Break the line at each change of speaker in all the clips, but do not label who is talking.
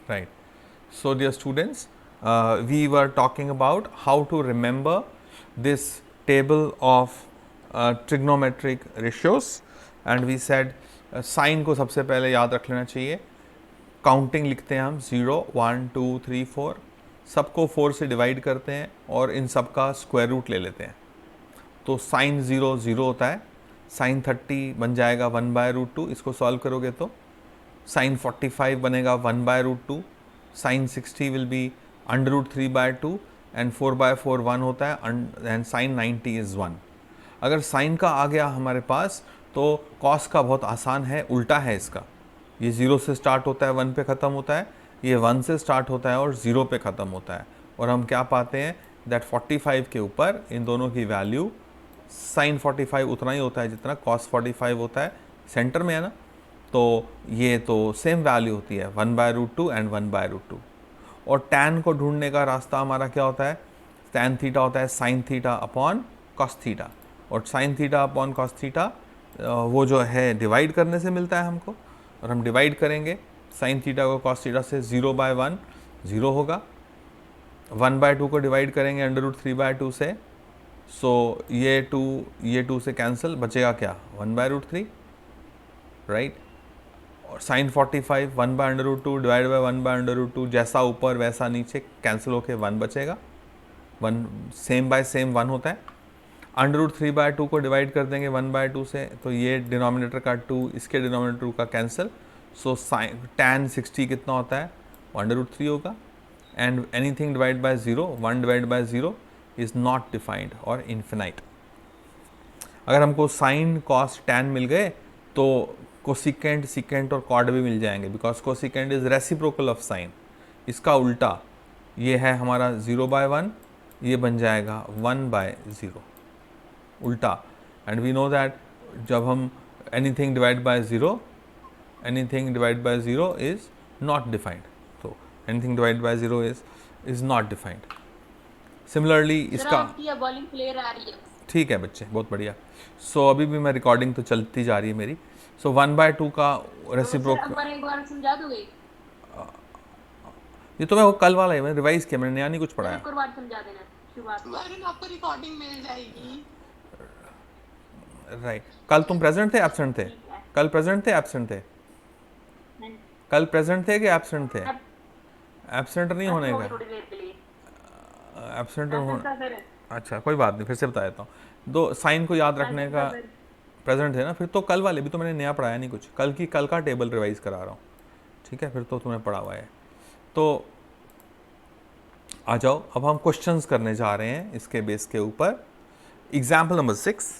Right. So dear students, we were talking about how to remember this table of trigonometric ratios, and we said sine को सबसे पहले याद रख लेना चाहिए. काउंटिंग लिखते हैं हम 0 1 2 3 4, सबको 4 से डिवाइड करते हैं और इन सब का स्क्वायर रूट ले लेते हैं. तो साइन 0 0 होता है, साइन 30 बन जाएगा 1/√2, इसको सॉल्व करोगे तो साइन 45 बनेगा 1/√2, साइन 60 विल बी √3/2 एंड 4/4 1 होता है एंड साइन 90 इज़ 1. अगर साइन का आ गया हमारे पास तो कॉस का बहुत आसान है, उल्टा है इसका. ये 0 से स्टार्ट होता है 1 पे ख़त्म होता है, ये 1 से स्टार्ट होता है और 0 पे ख़त्म होता है. और हम क्या पाते हैं दैट 45 के ऊपर इन दोनों की वैल्यू साइन 45 उतना ही होता है जितना कॉस 45 होता है, सेंटर में है ना. तो ये तो सेम वैल्यू होती है 1/√2 एंड 1/√2. और टैन को ढूंढने का रास्ता हमारा क्या होता है, टैन थीटा होता है sine theta upon cos theta. और sine theta upon cos theta वो जो है डिवाइड करने से मिलता है हमको, और हम डिवाइड करेंगे साइन थीटा को कॉस थीटा से 0/1 0 होगा. 1/2 को डिवाइड करेंगे √3/2 से, सो ये 2 से कैंसिल, बचेगा क्या 1/√3, राइट. और साइन 45 1/√2 डिवाइड बाई 1/√2, जैसा ऊपर वैसा नीचे कैंसिल होके 1 बचेगा. 1 सेम बाय सेम 1 होता है. √3/2 को डिवाइड कर देंगे 1/2 से, तो ये डिनोमिनेटर का 2 इसके डिनोमिनेटर का कैंसिल. सो साइन टैन 60 कितना होता है 1√3 होगा. And anything divide by 0, 1 divide by 0 is not defined और इन्फिनाइट. अगर हमको साइन कॉस टैन मिल गए तो कोसिकेंट सिकेंट और कॉड भी मिल जाएंगे, because cosecant is reciprocal of sine. इसका उल्टा ये है हमारा 0/1, ये बन जाएगा 1/0 उल्टा. एंड वी नो दैट जब हम anything divide by 0 is not defined. तो anything divide by 0 is not defined. Similarly इसका
बॉलिंग प्लेयर आ रही है.
ठीक है बच्चे, बहुत बढ़िया. सो अभी भी मैं रिकॉर्डिंग तो चलती जा रही है मेरी. सो 1/2 का रेसिप्रोकल,
एक बार समझा दोगे?
ये तो मैं वो कल वाला है, मैंने रिवाइज किया, मैंने नया नहीं कुछ पढ़ाया.
एक और बार समझा देना, शुरुआत में आपको रिकॉर्डिंग मिल जाएगी.
राइट. कल तुम प्रेजेंट थे एब्सेंट थे? कल प्रेजेंट थे एब्सेंट थे? कल प्रेजेंट थे कि एब्सेंट थे? एब्सेंट नहीं होने का, एब्सेंट होना. अच्छा कोई बात नहीं, फिर से बता देता हूँ. दो साइन को याद रखने का प्रेजेंट है ना. फिर तो कल वाले भी तो मैंने नया पढ़ाया नहीं कुछ, कल का टेबल रिवाइज करा रहा हूँ. ठीक है, फिर तो तुम्हें पढ़ा हुआ है. तो आ जाओ, अब हम क्वेश्चंस करने जा रहे हैं इसके बेस के ऊपर. एग्जाम्पल नंबर 6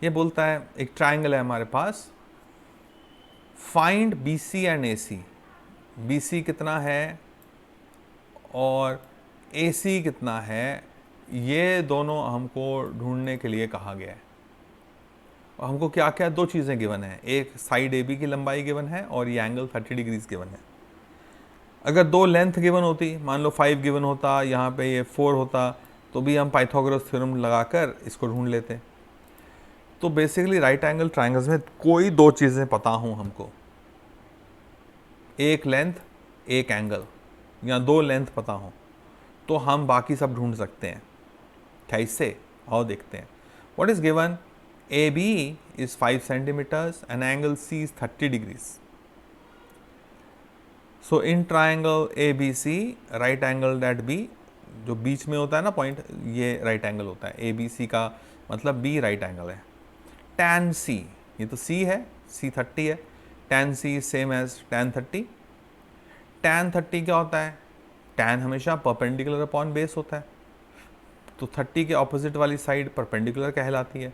ये बोलता है एक ट्राइंगल है हमारे पास, find BC and AC. BC कितना है और AC कितना है, ये दोनों हमको ढूंढने के लिए कहा गया है. और हमको क्या क्या दो चीज़ें गिवन है, एक साइड AB की लंबाई गिवन है और ये एंगल 30 डिग्रीज गिवन है. अगर दो लेंथ गिवन होती, मान लो 5 गिवन होता, यहाँ पे ये 4 होता, तो भी हम पाइथागोरस थ्योरम लगाकर इसको ढूंढ लेते. तो बेसिकली राइट एंगल ट्राइंगल्स में कोई दो चीज़ें पता हों हमको, एक लेंथ एक एंगल, या दो लेंथ पता हों, तो हम बाकी सब ढूंढ सकते हैं. कैसे, आओ देखते हैं. What is given, AB is 5 centimeters and angle C is 30 degrees. So in triangle ABC, right angle at B, जो बीच में होता है ना पॉइंट, ये राइट एंगल होता है. ABC का मतलब B राइट एंगल है. tan C, ये तो C है, C 30 है, tan C is same as tan 30. tan 30 क्या होता है, tan हमेशा परपेंडिकुलर अपॉन बेस होता है, तो 30 के ऑपोजिट वाली साइड परपेंडिकुलर कहलाती है.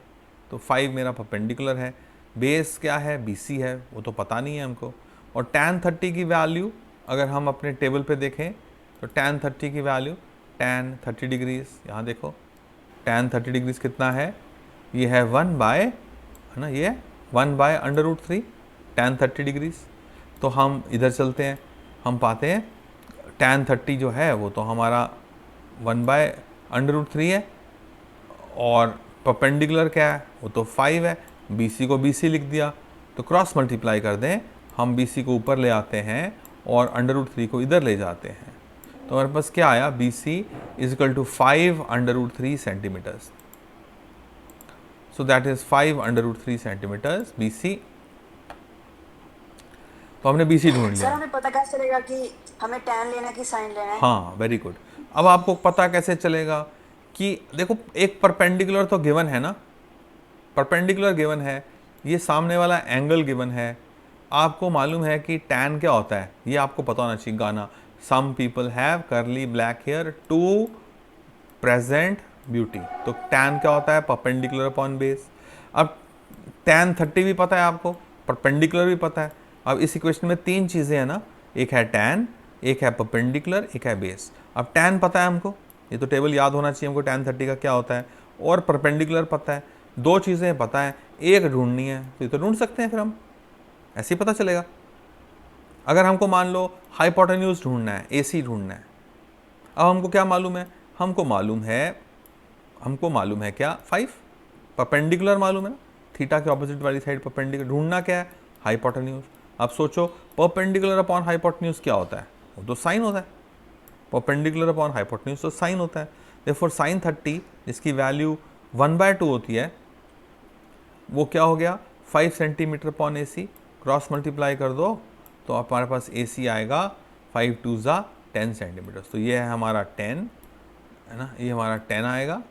तो 5 मेरा परपेंडिकुलर है, बेस क्या है BC है, वो तो पता नहीं है हमको. और tan 30 की वैल्यू अगर हम अपने टेबल पे देखें तो tan 30 की वैल्यू tan 30 डिग्रीज, यहाँ देखो tan 30 डिग्रीज कितना है, ये है 1 बाय, है ना, ये 1/√3 tan 30 डिग्रीज. तो हम इधर चलते हैं, हम पाते हैं tan 30 जो है वो तो हमारा 1/√3 है, और परपेंडिकुलर क्या है, वो तो 5 है. BC को BC लिख दिया, तो क्रॉस मल्टीप्लाई कर दें, हम BC को ऊपर ले आते हैं और √3 को इधर ले जाते हैं तो हमारे पास क्या आया, BC is equal to 5√3 centimetres. So that is 5√3 centimetres BC। तो हमने BC ढूंढ
सर
लिया।
हमें पता कैसे चलेगा कि हमें tan लेना है कि sin लेना है?
हाँ, वेरी गुड। अब आपको पता कैसे चलेगा कि देखो एक परपेंडिकुलर तो गिवन है ना, परपेंडिकुलर गिवन है, ये सामने वाला एंगल गिवन है, आपको मालूम है कि tan क्या होता है, ये आपको पता होना चाहिए। गाना some people have curly black hair to present beauty, तो tan क्या होता है, परपेंडिकुलर अपॉन बेस। अब tan 30 भी पता है आपको, परपेंडिकुलर भी पता है। अब इस इक्वेशन में तीन चीज़ें हैं ना, एक है tan, एक है परपेंडिकुलर, एक है बेस। अब tan पता है हमको, ये तो टेबल याद होना चाहिए हमको, tan 30 का क्या होता है, और परपेंडिकुलर पता है। दो चीज़ें पता है, एक ढूंढनी है, तो ये तो ढूंढ सकते हैं फिर हम, ऐसे ही पता चलेगा। अगर हमको मान लो हाइपोटेन्यूज ढूंढना है, AC ढूंढना है, अब हमको क्या मालूम है, हमको मालूम है क्या, 5 परपेंडिकुलर मालूम है ना, थीटा के ऑपोजिट वाली साइड परपेंडिकुलर। ढूंढना क्या है, हाइपोटेन्यूज। अब सोचो परपेंडिकुलर अपॉन हाइपोटेन्यूज क्या होता है, वो तो साइन होता है। परपेंडिकुलर अपॉन हाइपोटेन्यूज तो साइन होता है। देयरफॉर sin 30 जिसकी वैल्यू 1/2 होती है, वो क्या हो गया, 5 centimetre upon AC। Cross multiply कर दो तो हमारे पास AC आएगा 5 2 ज़ा 10 सेंटीमीटर। तो ये है हमारा 10 है ना, ये हमारा 10 आएगा,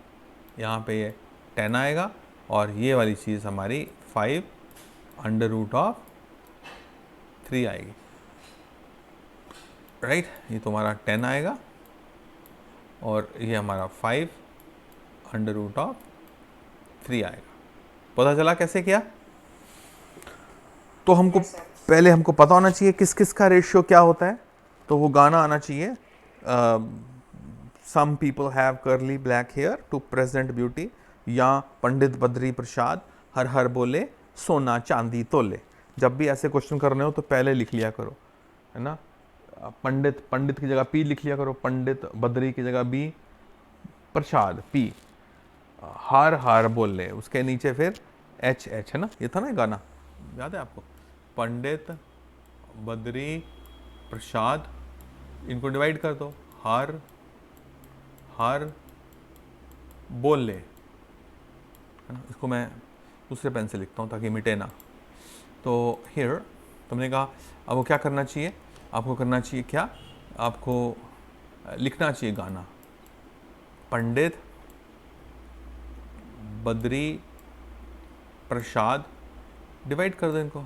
यहाँ पे ये 10 आएगा, और ये वाली चीज़ हमारी 5√3 आएगी, राइट। ये तो हमारा 10 आएगा और ये हमारा 5√3 आएगा। पता चला कैसे किया? तो हमको पहले हमको पता होना चाहिए किस किस का रेशियो क्या होता है, तो वो गाना आना चाहिए, some people have curly black hair to present beauty, या पंडित बद्री प्रसाद हर हर बोले सोना चांदी तोले। जब भी ऐसे क्वेश्चन करने हो तो पहले लिख लिया करो, है ना, पंडित की जगह P लिख लिया करो, पंडित बद्री की जगह B, प्रसाद P, हर हर बोले, उसके नीचे फिर H है ना, ये था ना गाना, याद है आपको, पंडित बद्री प्रसाद, इनको डिवाइड कर दो, हर हर बोले, है ना। इसको मैं दूसरे पेन से लिखता हूँ ताकि मिटे ना। तो हियर तुमने कहा अब वो क्या करना चाहिए, आपको करना चाहिए क्या, आपको लिखना चाहिए गाना, पंडित बद्री प्रसाद, डिवाइड कर दो इनको,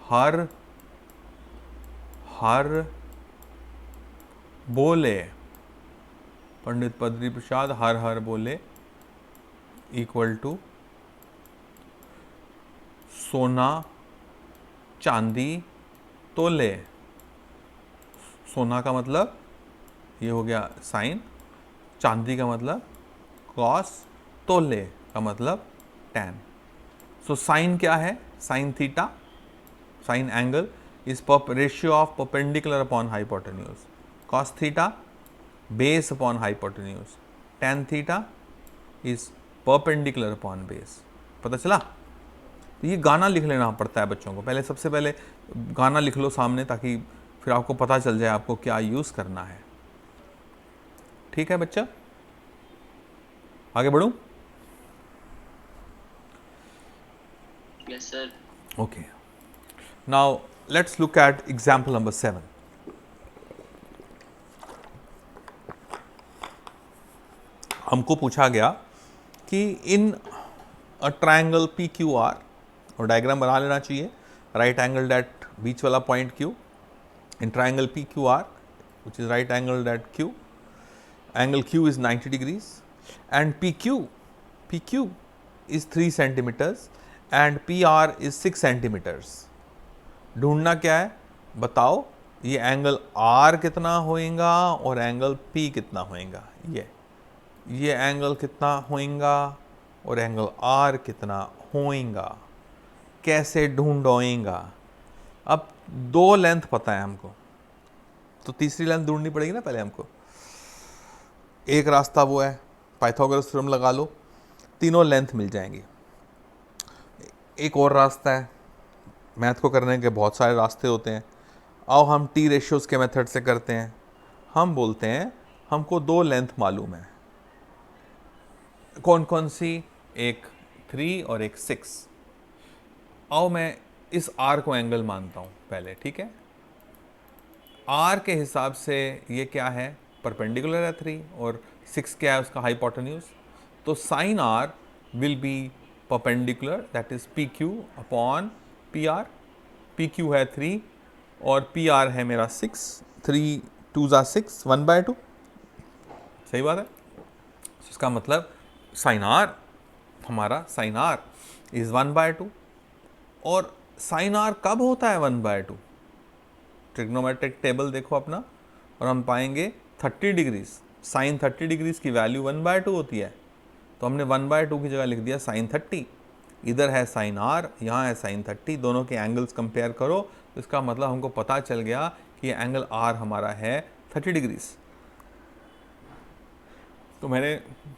हर हर बोले, पंडित बद्री प्रसाद हर हर बोले इक्वल टू सोना चांदी तोले। सोना का मतलब ये हो गया साइन, चांदी का मतलब कॉस, तोले का मतलब टैन। सो साइन क्या है, sine theta, sign angle is ratio of perpendicular upon hypotenuse, cos theta base upon hypotenuse, tan theta is perpendicular upon base. पता चला? तो ये गाना लिख लेना पड़ता है बच्चों को, पहले सबसे पहले गाना लिख लो सामने, ताकि फिर आपको पता चल जाए आपको क्या यूज़ करना है। ठीक है बच्चा, आगे बढ़ूं?
Yes, sir.
Okay. Now let's look at example number 7. हमको पूछा गया कि इन अ ट्रायंगल PQR, और डायग्राम बना लेना चाहिए, राइट एंगल एट बीच वाला point Q, in triangle PQR which is right angled at Q, angle Q is 90 degrees and PQ is 3 centimeters and PR is 6 centimeters. ढूंढना क्या है बताओ, ये एंगल R कितना होएगा और एंगल P कितना होएगा, ये एंगल कितना होएगा और एंगल R कितना होएगा, कैसे ढूंढोएगा। अब दो लेंथ पता है हमको, तो तीसरी लेंथ ढूंढनी पड़ेगी ना पहले हमको। एक रास्ता वो है पाइथागोरस थ्योरम लगा लो, तीनों लेंथ मिल जाएंगी। एक और रास्ता है, मैथ को करने के बहुत सारे रास्ते होते हैं, आओ हम टी रेशियोज़ के मेथड से करते हैं। हम बोलते हैं हमको दो लेंथ मालूम है, कौन कौन सी, एक 3 और एक 6। आओ मैं इस आर को एंगल मानता हूँ पहले, ठीक है। आर के हिसाब से ये क्या है, परपेंडिकुलर है 3, और 6 क्या है उसका, हाइपोटेन्यूज। तो sine R will be perpendicular, that is P Q upon P R. P Q है 3 और पी आर है मेरा 6, 3 2 ज़ा 6, 1/2, सही बात है। इसका मतलब साइन आर, हमारा साइन आर इज़ 1/2। और साइन आर कब होता है 1/2, ट्रिग्नोमेट्रिक टेबल देखो अपना, और हम पाएंगे 30 डिग्रीज, साइन 30 डिग्रीज की वैल्यू 1/2 होती है। तो हमने 1/2 की जगह लिख दिया साइन 30। इधर है साइन आर, यहाँ है साइन 30, दोनों के एंगल्स कंपेयर करो, तो इसका मतलब हमको पता चल गया कि ये एंगल आर हमारा है 30 डिग्रीज। तो मैंने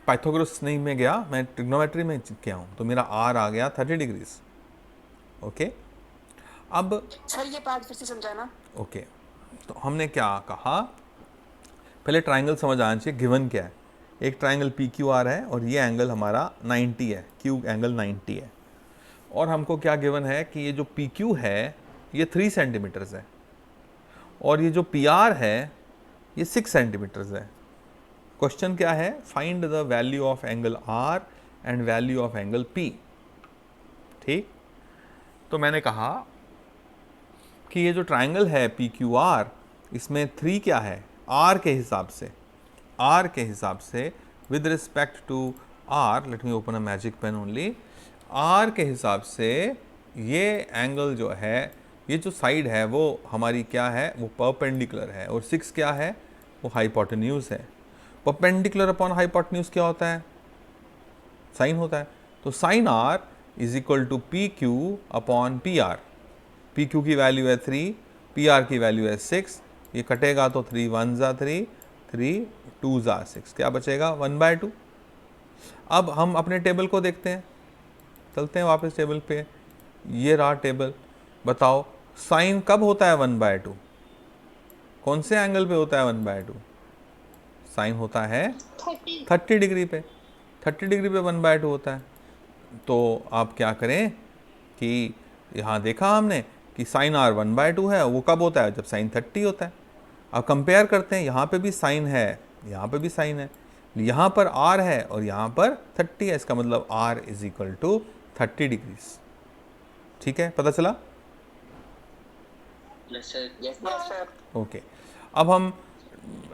पाइथागोरस नहीं में गया, मैं ट्रिग्नोमेट्री में किया हूँ, तो मेरा आर आ गया 30 डिग्रीज। ओके, अब
सर ये पार्ट फिर से समझाना।
ओके, तो हमने क्या कहा, पहले ट्राइंगल समझ आना चाहिए, गिवन क्या है। एक ट्राइंगल पी क्यू आर है और ये एंगल हमारा 90 है, क्यू एंगल 90 है। और हमको क्या गिवन है कि ये जो पी क्यू है ये 3 सेंटीमीटर्स है, और ये जो पी आर है ये 6 सेंटीमीटर्स है। क्वेश्चन क्या है, find the value of angle R and value of angle P. ठीक, तो मैंने कहा कि ये जो ट्राइंगल है पी क्यू आर, इसमें 3 क्या है, आर के हिसाब से, आर के हिसाब से with respect to R, let me open a magic pen only, R के हिसाब से ये एंगल जो है, ये जो साइड है वो हमारी क्या है, वो परपेंडिकुलर है, और 6 क्या है, वो हाइपोटेन्यूज है। परपेंडिकुलर अपॉन हाइपोटेन्यूज क्या होता है, साइन होता है। तो sine R is equal to P Q upon P R. P Q की वैल्यू है 3, पी आर की वैल्यू है 6, ये कटेगा तो 3 1 ज़ा 3, 3 2 ज़ा 6, क्या बचेगा 1/2। अब हम अपने टेबल को देखते हैं, चलते हैं वापस टेबल पे, ये रहा टेबल। बताओ साइन कब होता है 1/2, कौन से एंगल पे होता है 1/2, साइन होता है 30 डिग्री पे, 30 डिग्री पे 1/2 होता है। तो आप क्या करें कि यहाँ देखा हमने कि साइन आर 1/2 है, वो कब होता है, जब साइन 30 होता है। अब कंपेयर करते हैं, यहाँ पे भी साइन है, यहाँ पे भी साइन है, यहाँ पर आर है और यहाँ पर 30 है, इसका मतलब R is equal to 30 degrees. ठीक है, पता चला।
Yes sir.
Yes sir.
Okay, अब हम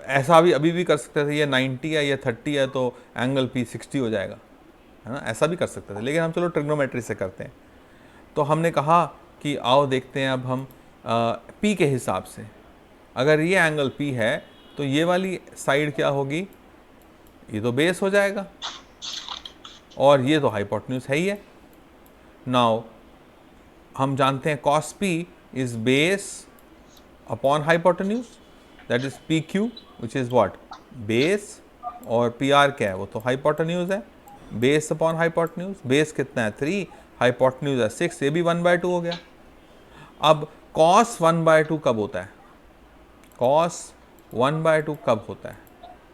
ऐसा भी अभी भी कर सकते थे, ये 90 है, ये 30 है, तो एंगल पी 60 हो जाएगा, है ना, ऐसा भी कर सकते थे, लेकिन हम चलो ट्रिग्नोमेट्री से करते हैं। तो हमने कहा कि आओ देखते हैं अब हम पी के हिसाब से, अगर ये एंगल पी है तो ये वाली साइड क्या होगी, ये तो बेस हो जाएगा, और ये तो हाइपोटेन्यूज है ही है। नाउ हम जानते हैं cos P is base upon hypotenuse, that is P Q which is what, base, और पी आर क्या है, वो तो हाइपोटेन्यूज है, बेस अपॉन हाइपोटेन्यूज। बेस कितना है 3, हाइपोटेन्यूज है 6, ये भी 1/2 हो गया। अब cos 1/2 कब होता है, cos 1/2 कब होता है,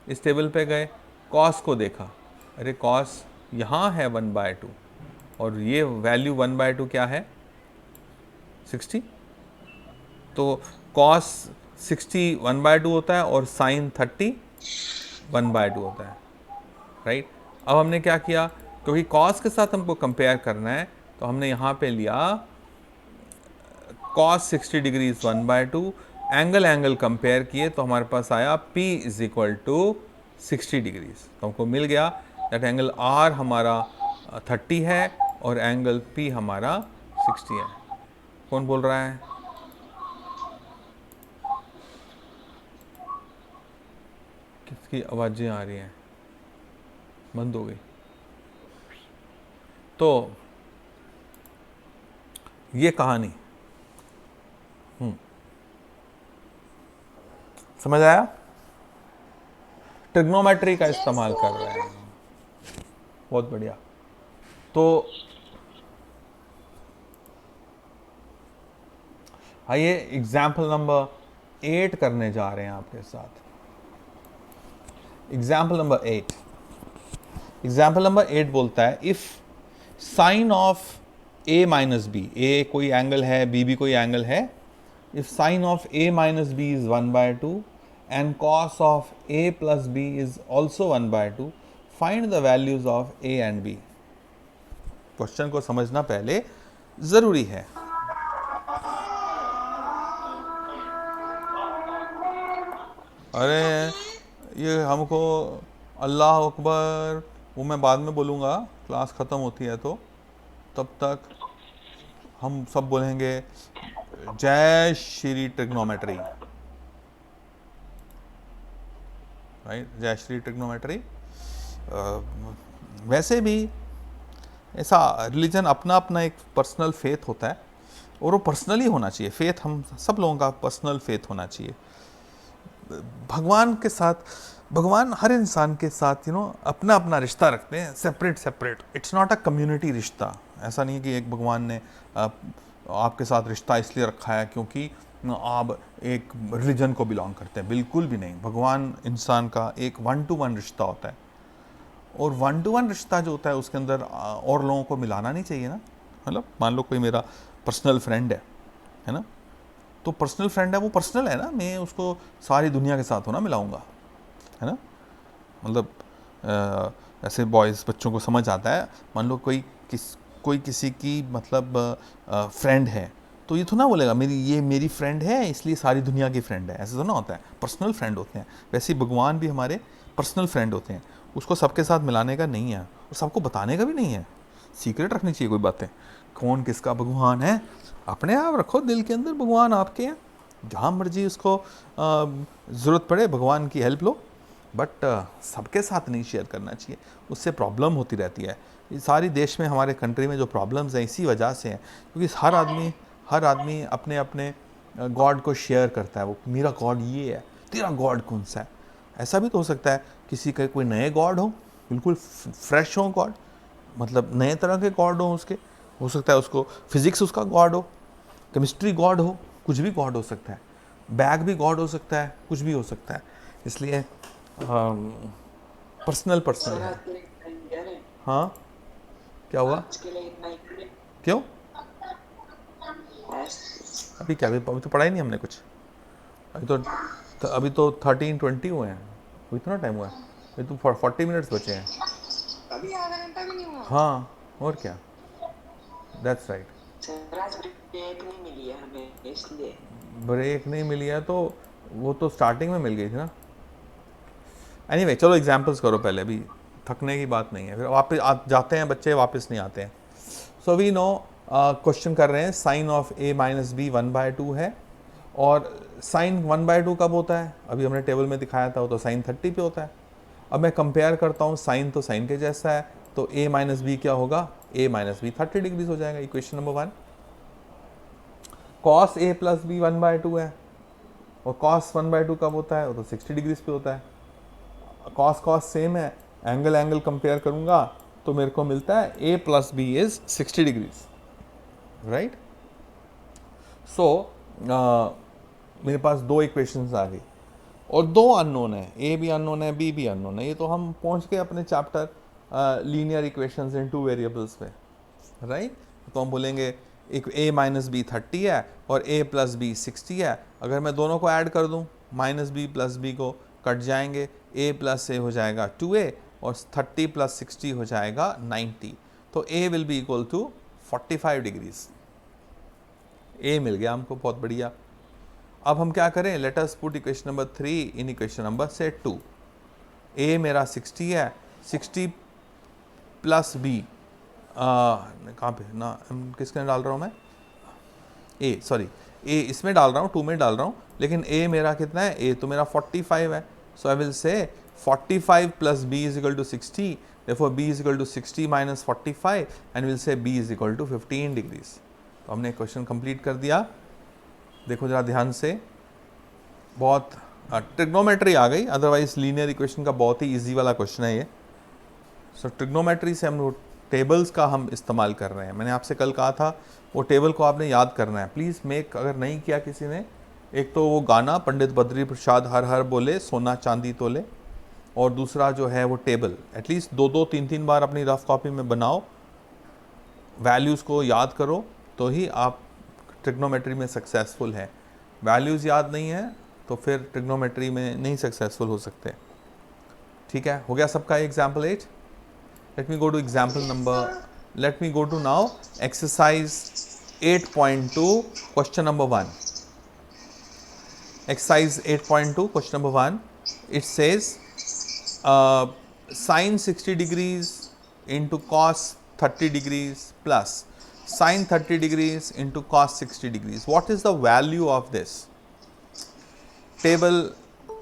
इस टेबल पे गए, cos को देखा, अरे cos यहाँ है 1/2, और ये वैल्यू 1/2 क्या है 60, तो cos 60 1/2 होता है और sin 30 1/2 होता है, राइट। अब हमने क्या किया, क्योंकि cos के साथ हमको कंपेयर करना है, तो हमने यहाँ पे लिया cos 60 डिग्री 1/2, एंगल कंपेयर किए तो हमारे पास आया P is equal to 60 degrees. तो हमको मिल गया दैट एंगल R हमारा 30 है और एंगल P हमारा 60 है। कौन बोल रहा है, किसकी आवाज़ें आ रही हैं, बंद हो गई। तो ये कहानी समझ आया, ट्रिग्नोमेट्री का इस्तेमाल कर रहे हैं, बहुत बढ़िया। तो आइए एग्जाम्पल नंबर 8 करने जा रहे हैं आपके साथ। एग्जाम्पल नंबर 8, एग्जाम्पल नंबर 8 बोलता है if sine of a minus B, A कोई एंगल है, बी भी कोई एंगल है, if sine of a minus B is 1/2 and cos of a plus B is also 1/2, find the values of a and b। Question को समझना पहले जरूरी है। अरे ये हमको अल्लाह अकबर वो मैं बाद में बोलूँगा, क्लास ख़त्म होती है तो तब तक हम सब बोलेंगे जय श्री ट्रिग्नोमेट्री, राइट, जय श्री ट्रिग्नोमेट्री। वैसे भी ऐसा रिलीजन अपना अपना एक पर्सनल फेथ होता है और वो पर्सनली होना चाहिए। फेथ हम सब लोगों का पर्सनल फेथ होना चाहिए। भगवान के साथ, भगवान हर इंसान के साथ अपना अपना रिश्ता रखते हैं, separate separate. It's not a community रिश्ता। ऐसा नहीं है कि एक भगवान ने आपके साथ रिश्ता इसलिए रखा है क्योंकि आप एक रिलीजन को बिलोंग करते हैं, बिल्कुल भी नहीं। भगवान इंसान का एक 1-to-1 रिश्ता होता है और 1-to-1 रिश्ता जो होता है उसके अंदर और लोगों को मिलाना नहीं चाहिए ना। मतलब मान लो कोई मेरा पर्सनल फ्रेंड है ना, तो पर्सनल फ्रेंड है, वो पर्सनल है ना, मैं उसको सारी दुनिया के साथ होना मिलाऊंगा, है ना। मतलब ऐसे बॉयज़ बच्चों को समझ आता है। मान लो कोई किसी की मतलब फ्रेंड है तो ये तो ना बोलेगा ये मेरी फ्रेंड है इसलिए सारी दुनिया की फ्रेंड है, ऐसे तो ना होता है। पर्सनल फ्रेंड होते हैं, वैसे ही भगवान भी हमारे पर्सनल फ्रेंड होते हैं। उसको सबके साथ मिलाने का नहीं है और सबको बताने का भी नहीं है। सीक्रेट रखनी चाहिए कोई बातें, कौन किसका भगवान है अपने आप रखो दिल के अंदर। भगवान आपके हैं, जहाँ मर्जी उसको ज़रूरत पड़े भगवान की हेल्प लो, बट सबके साथ नहीं शेयर करना चाहिए, उससे प्रॉब्लम होती रहती है। ये सारी देश में हमारे कंट्री में जो प्रॉब्लम्स हैं इसी वजह से हैं, क्योंकि हर आदमी अपने अपने गॉड को शेयर करता है। वो मेरा गॉड ये है, तेरा गॉड कौन सा है। ऐसा भी तो हो सकता है किसी के कोई नए गॉड हो, बिल्कुल फ्रेश हो गॉड, मतलब नए तरह के गॉड हो उसके। हो सकता है उसको फिजिक्स उसका गॉड हो, केमिस्ट्री गॉड हो, कुछ भी गॉड हो सकता है। बैग भी गॉड हो सकता है, कुछ भी हो सकता है। इसलिए पर्सनल है। हाँ क्या हुआ, क्यों अभी क्या, अभी तो पढ़ा ही नहीं हमने कुछ। अभी तो 13-20 हुए हैं, अभी इतना टाइम हुआ है, अभी तो 40 मिनट्स बचे हैं।
अभी आधा घंटा भी नहीं हुआ।
हाँ और क्या, दैट्स राइट।
ब्रेक नहीं मिली है हमें, इसलिए
ब्रेक नहीं मिली है तो वो तो स्टार्टिंग में मिल गई थी ना। एनीवे चलो एग्जांपल्स करो पहले, अभी थकने की बात नहीं है, फिर वापस जाते हैं बच्चे, वापस नहीं आते हैं। सो वी नो क्वेश्चन कर रहे हैं sine of a minus B 1/2 है, और साइन 1/2 कब होता है, अभी हमने टेबल में दिखाया था, वो तो साइन 30 पे होता है। अब मैं कंपेयर करता हूँ, साइन तो साइन के जैसा है, तो a माइनस बी क्या होगा, a माइनस बी 30 डिग्रीज हो जाएगा। Equation number 1। Cos a plus B 1/2 है, और कॉस 1/2 कब होता है, वो तो 60 डिग्रीज पे होता है। कॉस कॉस सेम है, एंगल कंपेयर करूंगा तो मेरे को मिलता है a plus B is 60 degrees, right. So मेरे पास दो इक्वेशंस आ गई और दो अननोन है, a भी अननोन है, b भी अननोन है। ये तो हम पहुंच गए अपने चैप्टर लीनियर इक्वेशंस इन 2 वेरिएबल्स पे, राइट। तो हम बोलेंगे एक a माइनस बी 30 है और a प्लस बी 60 है। अगर मैं दोनों को ऐड कर दूं, माइनस बी प्लस बी को कट जाएंगे, a प्लस a हो जाएगा 2a और 30 प्लस 60 हो जाएगा 90। तो a will be equal to 45 degrees. a मिल गया हमको, बहुत बढ़िया। अब हम क्या करें, let us put equation number 3 in equation number से 2। a मेरा 60 है, 60 प्लस b कहाँ पे ना, किसके डाल रहा हूँ मैं, a सॉरी a इसमें डाल रहा हूँ, 2 में डाल रहा हूँ, लेकिन a मेरा कितना है, a तो मेरा 45 है। सो आई will say 45 plus b is equal to 60, therefore b is equal to 60 minus 45 and will say b is equal to 15 degrees. तो हमने क्वेश्चन कंप्लीट कर दिया। देखो जरा ध्यान से, बहुत ट्रिग्नोमेट्री आ गई, अदरवाइज लीनियर इक्वेशन का बहुत ही इजी वाला क्वेश्चन है ये। सो ट्रिग्नोमेट्री से हम टेबल्स का हम इस्तेमाल कर रहे हैं। मैंने आपसे कल कहा था वो टेबल को आपने याद करना है। प्लीज़ मेक, अगर नहीं किया किसी ने, एक तो वो गाना पंडित बद्री प्रसाद हर हर बोले सोना चांदी तोले, और दूसरा जो है वो टेबल एटलीस्ट 2-3 बार अपनी रफ कॉपी में बनाओ, वैल्यूज़ को याद करो, तो ही आप ट्रिग्नोमेट्री में सक्सेसफुल हैं। वैल्यूज़ याद नहीं है तो फिर ट्रिग्नोमेट्री में नहीं सक्सेसफुल हो सकते। ठीक है, हो गया सबका example 8। Let me go to example number, let me go to now exercise 8.2 question number 1। Exercise 8.2 question number 1, it says sin 60 degrees into cos 30 degrees plus sin 30 degrees into cos 60 degrees. What is the value of this? Table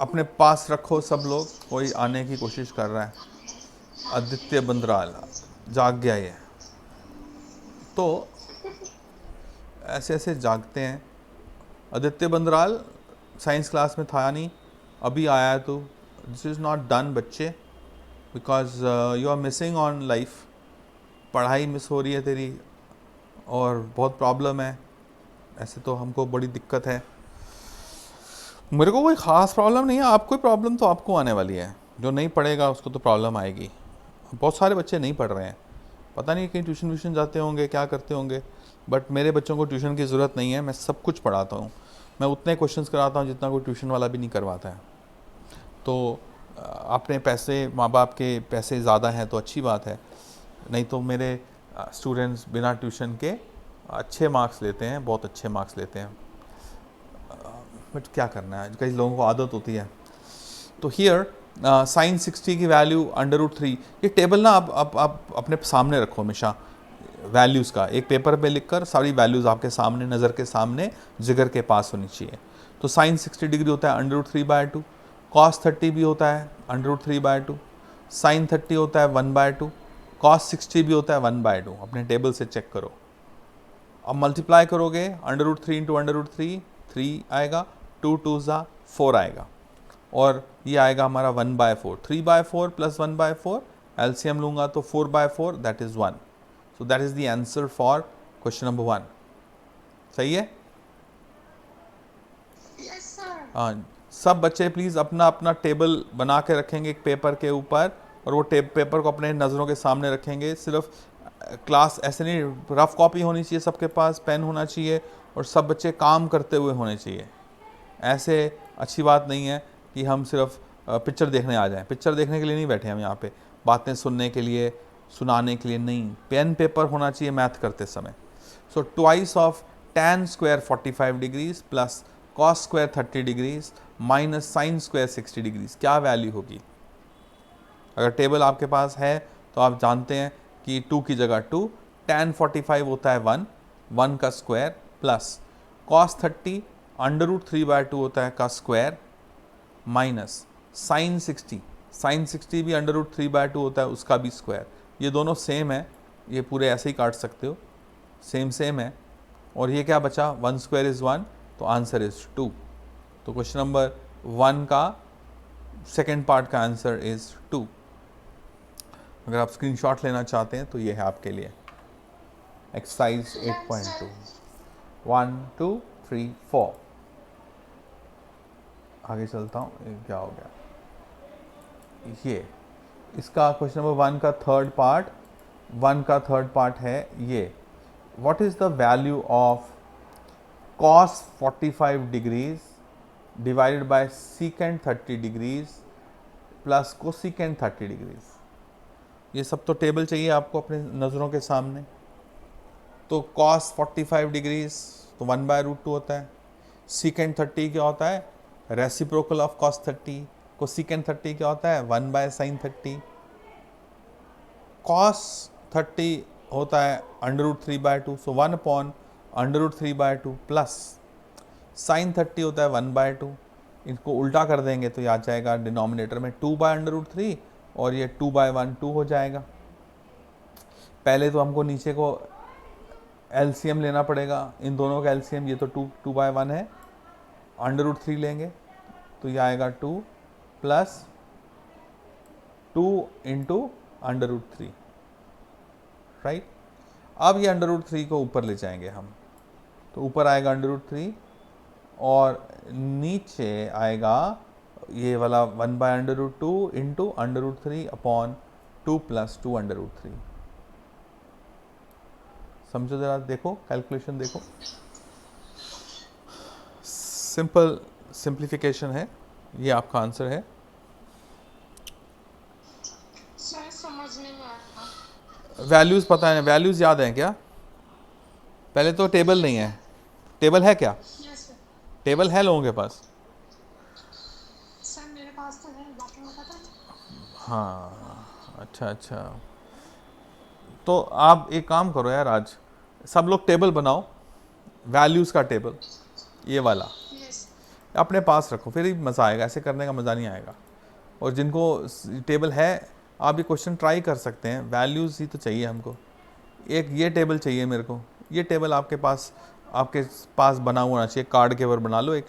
अपने पास रखो सब लोग, कोई आने की कोशिश कर रहा है। आदित्य बंदराल जाग गया ये, तो ऐसे ऐसे जागते हैं। आदित्य बंदराल साइंस क्लास में था नहीं, अभी आया है तू। दिस इज़ नॉट डन बच्चे, because you are missing on life. पढ़ाई मिस हो रही है तेरी और बहुत प्रॉब्लम है। ऐसे तो हमको बड़ी दिक्कत है। मेरे को कोई ख़ास प्रॉब्लम नहीं है, आपको प्रॉब्लम तो आपको आने वाली है। जो नहीं पढ़ेगा उसको तो प्रॉब्लम आएगी। बहुत सारे बच्चे नहीं पढ़ रहे हैं, पता नहीं कहीं ट्यूशन व्यूशन जाते होंगे, क्या करते होंगे, बट मेरे बच्चों को ट्यूशन की ज़रूरत नहीं है। मैं सब कुछ पढ़ाता हूँ, मैं उतने क्वेश्चंस कराता हूँ जितना कोई ट्यूशन वाला भी नहीं करवाता है। तो अपने पैसे, माँ बाप के पैसे ज़्यादा हैं तो अच्छी बात है, नहीं तो मेरे स्टूडेंट्स बिना ट्यूशन के अच्छे मार्क्स लेते हैं, बहुत अच्छे मार्क्स लेते हैं। बट क्या करना है, कई लोगों को आदत होती है। तो हियर sin 60 की वैल्यू √3, ये टेबल ना आप अपने सामने रखो हमेशा, वैल्यूज़ का एक पेपर पे लिखकर सारी वैल्यूज़ आपके सामने, नज़र के सामने, जिगर के पास होनी चाहिए। तो sin 60 डिग्री होता है √3/2, cos 30 भी होता है √3/2, sin 30 होता है 1/2, cos 60 भी होता है 1/2। अपने टेबल से चेक करो। अब मल्टीप्लाई करोगे √3 इंटू √3, 3 आएगा, 2 2 4 आएगा, और ये आएगा हमारा 1/4। 3/4 प्लस 1/4 एलसीएम लूँगा तो 4/4, that is 1। So that is the answer for question number 1। सही है?
Yes, sir.
हाँ, सब बच्चे प्लीज़ अपना अपना टेबल बना के रखेंगे एक पेपर के ऊपर, और वो पेपर को अपने नज़रों के सामने रखेंगे। सिर्फ क्लास ऐसे नहीं, रफ कॉपी होनी चाहिए सबके पास, पेन होना चाहिए, और सब बच्चे काम करते हुए होने चाहिए। ऐसे अच्छी बात नहीं है कि हम सिर्फ पिक्चर देखने आ जाएं। पिक्चर देखने के लिए नहीं बैठे हम यहाँ पे, बातें सुनने के लिए, सुनाने के लिए नहीं। पेन पेपर होना चाहिए मैथ करते समय। So twice of tan square 45 degrees plus cos square 30 degrees minus sin square 60 degrees, क्या वैल्यू होगी? अगर टेबल आपके पास है तो आप जानते हैं कि 2 की जगह 2, tan 45 होता है 1, 1 का स्क्वायर, प्लस cos 30 √3/2 होता है का स्क्वायर, माइनस sin 60, sin 60 भी √3/2 होता है उसका भी स्क्वायर। ये दोनों सेम है, ये पूरे ऐसे ही काट सकते हो, सेम है। और ये क्या बचा, 1 स्क्वायर इज़ 1, तो आंसर इज़ 2। तो क्वेश्चन नंबर 1 का सेकेंड पार्ट का आंसर इज़ 2। अगर आप स्क्रीनशॉट लेना चाहते हैं तो ये है आपके लिए एक्सरसाइज 8.2। 1 2 3 4। आगे चलता हूँ, ये क्या हो गया, ये इसका क्वेश्चन नंबर 1 का थर्ड पार्ट है ये। What is the value of cos 45 degrees divided by secant 30 degrees plus cosecant 30 degrees. ये सब तो टेबल चाहिए आपको अपने नज़रों के सामने। तो cos 45 डिग्रीज तो 1/√2 होता है, secant 30 क्या होता है, रेसिप्रोकल ऑफ cos 30, cosecant 30 क्या होता है, 1/sin 30, cos 30 होता है √3/2, सो 1/√3/2 प्लस sin 30 होता है 1/2। इनको उल्टा कर देंगे तो ये आ जाएगा डिनोमिनेटर में 2/√3, और ये 2/1 2 हो जाएगा। पहले तो हमको नीचे को एलसीएम लेना पड़ेगा, इन दोनों का एलसीएम, ये तो 2/1 है, √3 लेंगे तो ये आएगा 2 प्लस 2 इंटू √3, राइट। अब ये √3 को ऊपर ले जाएंगे हम, तो ऊपर आएगा √3 और नीचे आएगा ये वाला 1/√2 इंटू √3 अपॉन 2 + 2 √3। समझो ज़रा, देखो कैलकुलेशन देखो, सिंपल सिंप्लीफिकेशन है, ये आपका आंसर है।
सर समझ नहीं आया।
वैल्यूज़ पता है, वैल्यूज़ याद हैं क्या? पहले तो टेबल नहीं है, टेबल है क्या?
Yes sir.
टेबल है लोगों के पास?
सर मेरे पास तो है, बाकी को पता नहीं।
हाँ, अच्छा अच्छा। तो आप एक काम करो यार, आज सब लोग टेबल बनाओ, वैल्यूज़ का टेबल, ये वाला
यस।
अपने पास रखो, फिर ही मज़ा आएगा, ऐसे करने का मज़ा नहीं आएगा। और जिनको टेबल है, आप ये क्वेश्चन ट्राई कर सकते हैं, वैल्यूज़ ही तो चाहिए हमको। एक ये टेबल चाहिए मेरे को, ये टेबल आपके पास बना हुआ होना चाहिए, कार्ड के ऊपर बना लो एक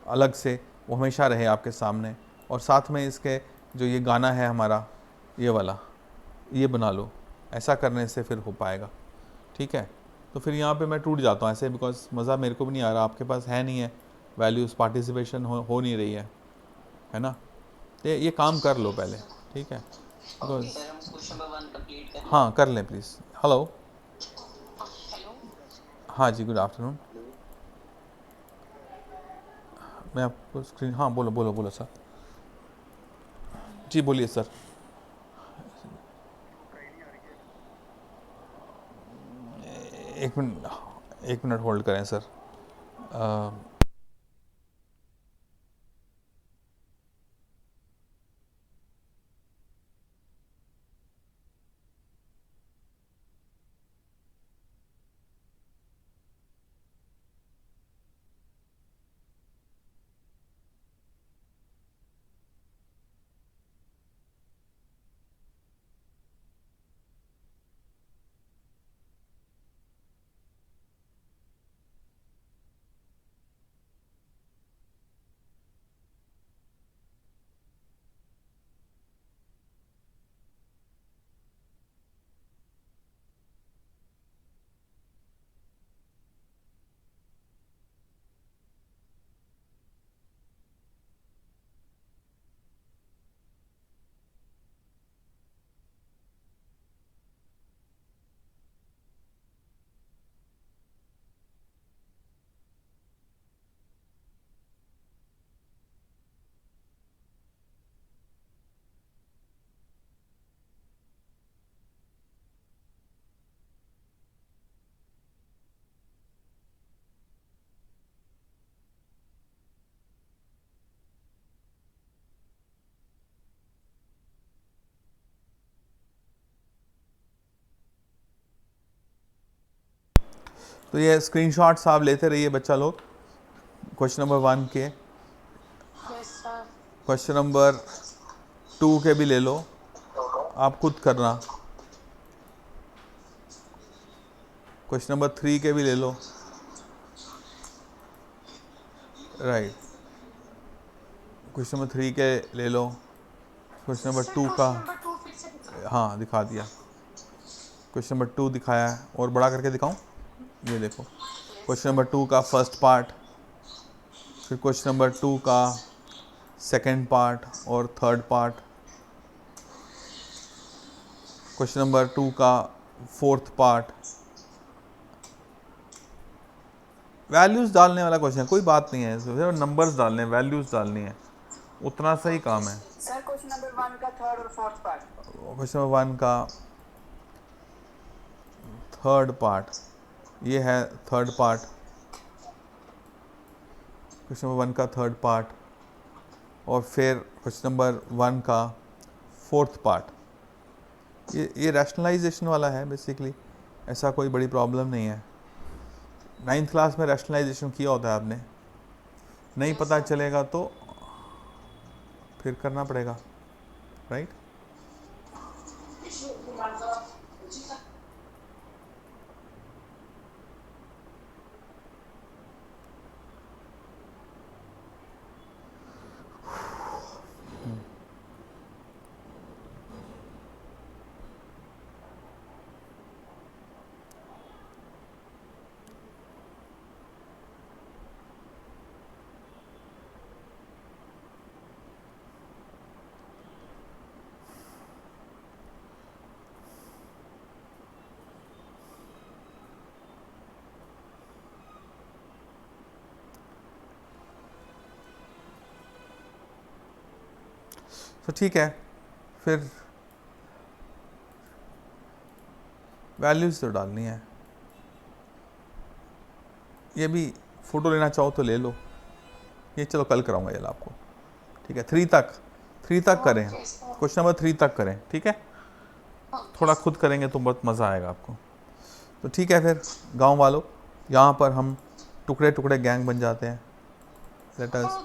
अलग से, वो हमेशा रहे आपके सामने। और साथ में इसके जो ये गाना है हमारा, ये वाला, ये बना लो। ऐसा करने से फिर हो पाएगा, ठीक है। तो फिर यहाँ पे मैं टूट जाता हूँ ऐसे, बिकॉज मज़ा मेरे को भी नहीं आ रहा, आपके पास है नहीं है, वैल्यूज़ पार्टिसिपेशन हो नहीं रही है ना। तो ये काम कर लो पहले, ठीक है।
ओके सर, हम क्वेश्चन नंबर 1 कंप्लीट करें।
हाँ कर लें प्लीज़। Hello,
hello.
हाँ जी, गुड आफ्टरनून। मैं आपको स्क्रीन, हाँ बोलो बोलो बोलो सर। जी बोलिए सर। एक मिनट होल्ड करें सर। तो ये स्क्रीनशॉट्स आप लेते रहिए बच्चा लोग, क्वेश्चन नंबर 1 के,
यस सर।
क्वेश्चन नंबर 2 के भी ले लो, आप खुद करना। क्वेश्चन नंबर 3 के भी ले लो, राइट। क्वेश्चन नंबर 3 के ले लो, क्वेश्चन नंबर
सर
2 का,
क्वेश्चन नंबर 2 फिर से दिखाओ।
हाँ दिखा दिया। क्वेश्चन नंबर 2 दिखाया है, और बड़ा करके दिखाऊं, ये देखो। क्वेश्चन नंबर 2 का फर्स्ट पार्ट, फिर क्वेश्चन नंबर 2 का सेकंड पार्ट और थर्ड पार्ट, क्वेश्चन नंबर 2 का फोर्थ पार्ट। वैल्यूज़ डालने वाला क्वेश्चन है, कोई बात नहीं है, सिर्फ नंबर्स डालने हैं, वैल्यूज़ डालनी है, उतना सही काम है।
सर क्वेश्चन नंबर 1 का थर्ड और फोर्थ पार्ट।
क्वेश्चन नंबर 1 का थर्ड पार्ट, ये है थर्ड पार्ट, क्वेश्चन नंबर 1 का थर्ड पार्ट, और फिर क्वेश्चन नंबर 1 का फोर्थ पार्ट। ये रैशनलाइजेशन वाला है बेसिकली, ऐसा कोई बड़ी प्रॉब्लम नहीं है। 9th क्लास में रैशनलाइजेशन किया होता है आपने, नहीं पता चलेगा तो फिर करना पड़ेगा, राइट। तो ठीक है, फिर वैल्यूज़ तो डालनी है। ये भी फ़ोटो लेना चाहो तो ले लो, ये चलो कल कराऊंगा ये आपको, ठीक है। 3 तक करें, क्वेश्चन नंबर 3 तक करें, ठीक है। थोड़ा खुद करेंगे तो बहुत मज़ा आएगा आपको। तो ठीक है, फिर गांव वालों, यहाँ पर हम टुकड़े टुकड़े गैंग बन जाते हैं। Let us